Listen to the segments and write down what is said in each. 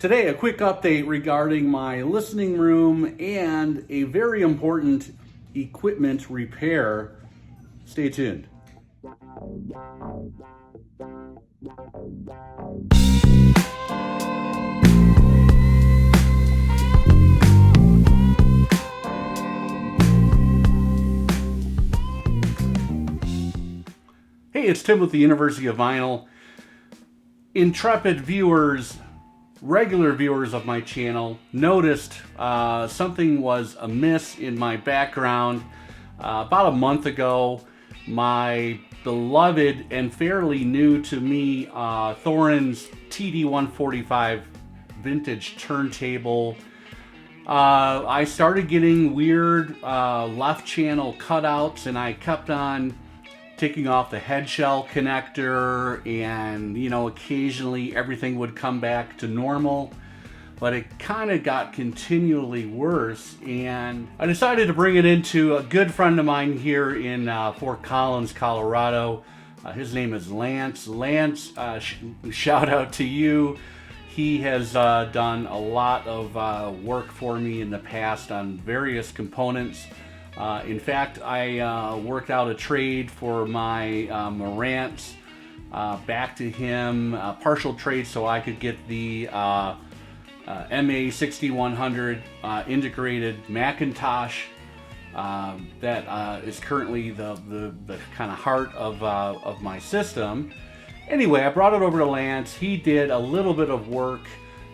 Today, a quick update regarding my listening room and a very important equipment repair. Stay tuned. Hey, it's Tim with the University of Vinyl. Intrepid viewers, regular viewers of my channel, noticed something was amiss in my background. About a month ago, my beloved and fairly new to me Thorens TD 145 vintage turntable. I started getting weird left channel cutouts, and I kept on taking off the head shell connector, and occasionally everything would come back to normal, but it kind of got continually worse, and I decided to bring it into a good friend of mine here in Fort Collins, Colorado. His name is Lance. Lance, shout out to you. He has done a lot of work for me in the past on various components. In fact, I worked out a trade for my Marantz back to him, partial trade, so I could get the MA 6100 integrated Macintosh that is currently the kind of heart of my system. Anyway, I brought it over to Lance. He did a little bit of work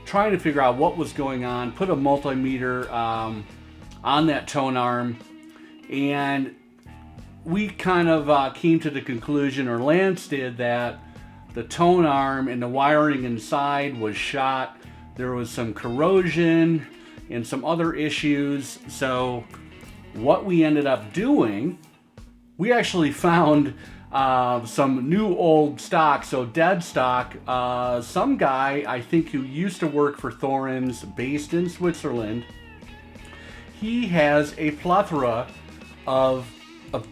trying to figure out what was going on, put a multimeter on that tone arm, and we kind of came to the conclusion, or Lance did, that the tone arm and the wiring inside was shot. There was some corrosion and some other issues. So what we ended up doing, we actually found some new old stock, so dead stock. Some guy, I think, who used to work for Thorens, based in Switzerland, he has a plethora of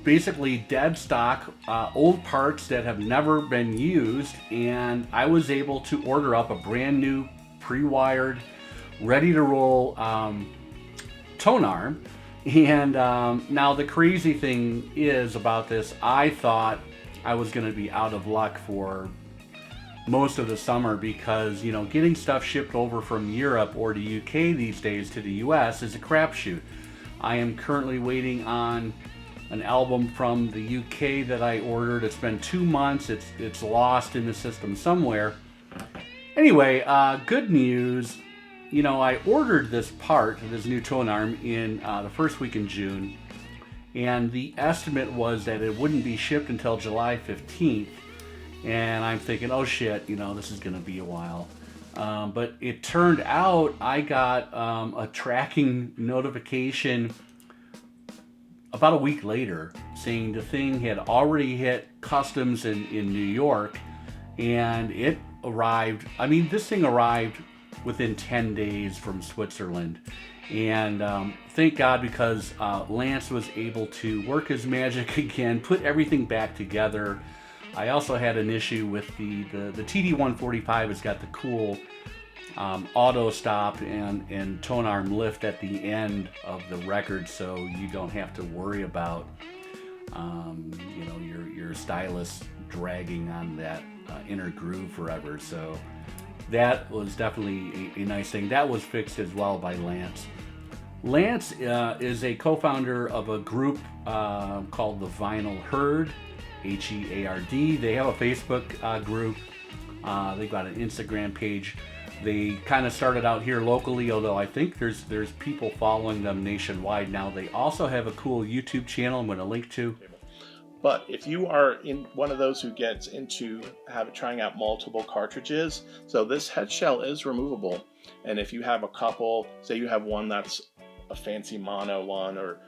basically dead stock old parts that have never been used, and I was able to order up a brand new pre-wired, ready to roll tone arm. And now the crazy thing is about this, I thought I was going to be out of luck for most of the summer, because getting stuff shipped over from Europe or the UK these days to the US is a crapshoot. I am currently waiting on an album from the UK that I ordered. It's been 2 months. It's lost in the system somewhere. Anyway, good news. I ordered this part, this new tone arm, in the first week in June, and the estimate was that it wouldn't be shipped until July 15th. And I'm thinking, oh shit, this is going to be a while. But it turned out I got a tracking notification about a week later saying the thing had already hit customs in New York, and it arrived. I mean, this thing arrived within 10 days from Switzerland. And thank God, because Lance was able to work his magic again, put everything back together. I also had an issue with the TD145 has got the cool auto stop and tone arm lift at the end of the record, so you don't have to worry about your stylus dragging on that inner groove forever. So that was definitely a nice thing. That was fixed as well by Lance. Lance is a co-founder of a group called the Vinyl Herd, HEARD. They have a Facebook group. They've got an Instagram page. They kind of started out here locally, although I think there's people following them nationwide now. They also have a cool YouTube channel I'm going to link to. But if you are in one of those who gets into trying out multiple cartridges, so this head shell is removable. And if you have a couple, say you have one that's a fancy mono one, or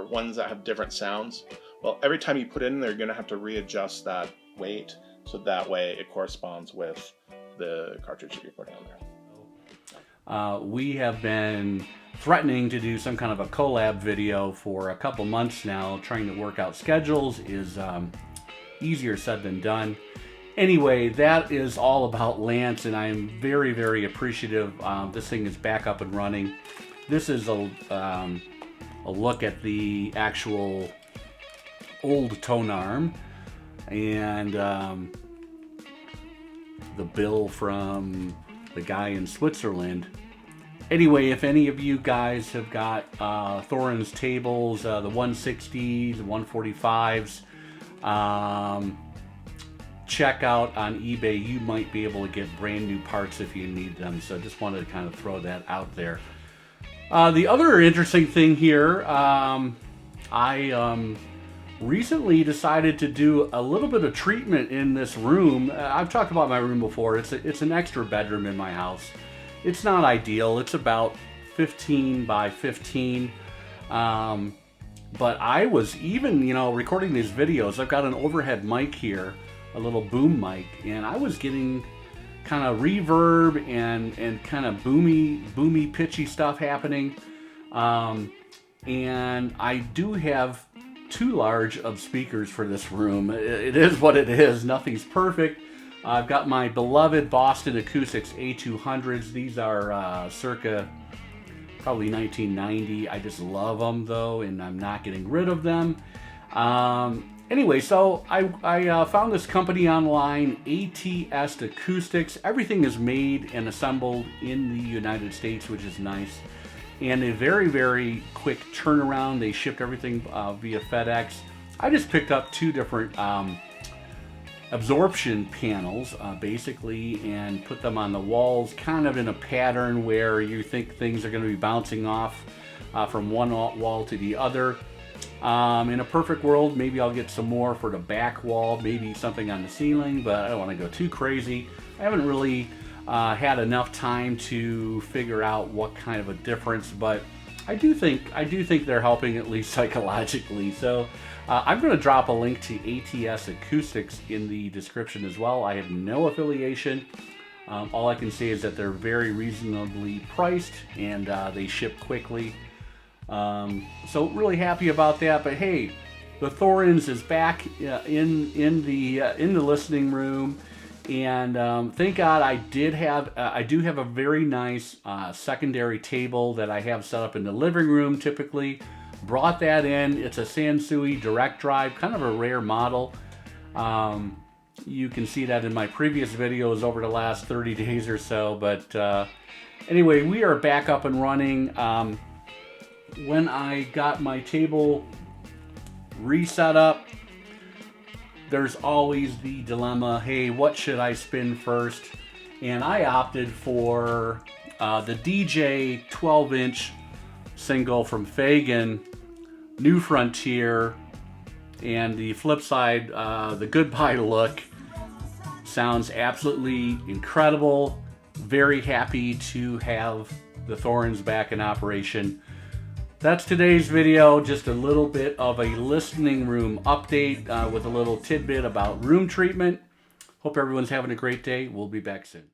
ones that have different sounds, well, every time you put it in there, you're going to have to readjust that weight, so that way it corresponds with the cartridge that you're putting on there. We have been threatening to do some kind of a collab video for a couple months now. Trying to work out schedules is easier said than done. Anyway, that is all about Lance, and I am very, very appreciative. This thing is back up and running. This is a look at the actual old tone arm, and the bill from the guy in Switzerland. Anyway, if any of you guys have got Thorens tables, the 160s, the 145s, check out on eBay. You might be able to get brand new parts if you need them. So just wanted to kind of throw that out there. The other interesting thing here, I recently decided to do a little bit of treatment in this room. I've talked about my room before. It's an extra bedroom in my house. It's not ideal. It's about 15 by 15. But I was even, recording these videos. I've got an overhead mic here, a little boom mic, and I was getting kind of reverb and kind of boomy, pitchy stuff happening. And I do have too large of speakers for this room. It is what it is. Nothing's perfect. I've got my beloved Boston Acoustics A200s. These are circa probably 1990. I just love them though, and I'm not getting rid of them. Anyway, so I found this company online, ATS Acoustics. Everything is made and assembled in the United States, which is nice. And a very, very quick turnaround. They shipped everything via FedEx. I just picked up two different absorption panels, basically, and put them on the walls, kind of in a pattern where you think things are going to be bouncing off from one wall to the other. In a perfect world, maybe I'll get some more for the back wall, maybe something on the ceiling, but I don't want to go too crazy. I haven't really had enough time to figure out what kind of a difference, but I do think they're helping, at least psychologically. So I'm going to drop a link to ATS Acoustics in the description as well. I have no affiliation. All I can say is that they're very reasonably priced, and they ship quickly. So really happy about that. But hey, the Thorens is back in the listening room, and thank God I do have a very nice secondary table that I have set up in the living room. Typically, brought that in. It's a Sansui direct drive, kind of a rare model. You can see that in my previous videos over the last 30 days or so. But anyway, we are back up and running. When I got my table reset up, there's always the dilemma, hey, what should I spin first? And I opted for the DJ 12-inch single from Fagan, New Frontier, and the flip side, the Goodbye Look. Sounds absolutely incredible. Very happy to have the Thorens back in operation. That's today's video, just a little bit of a listening room update with a little tidbit about room treatment. Hope everyone's having a great day. We'll be back soon.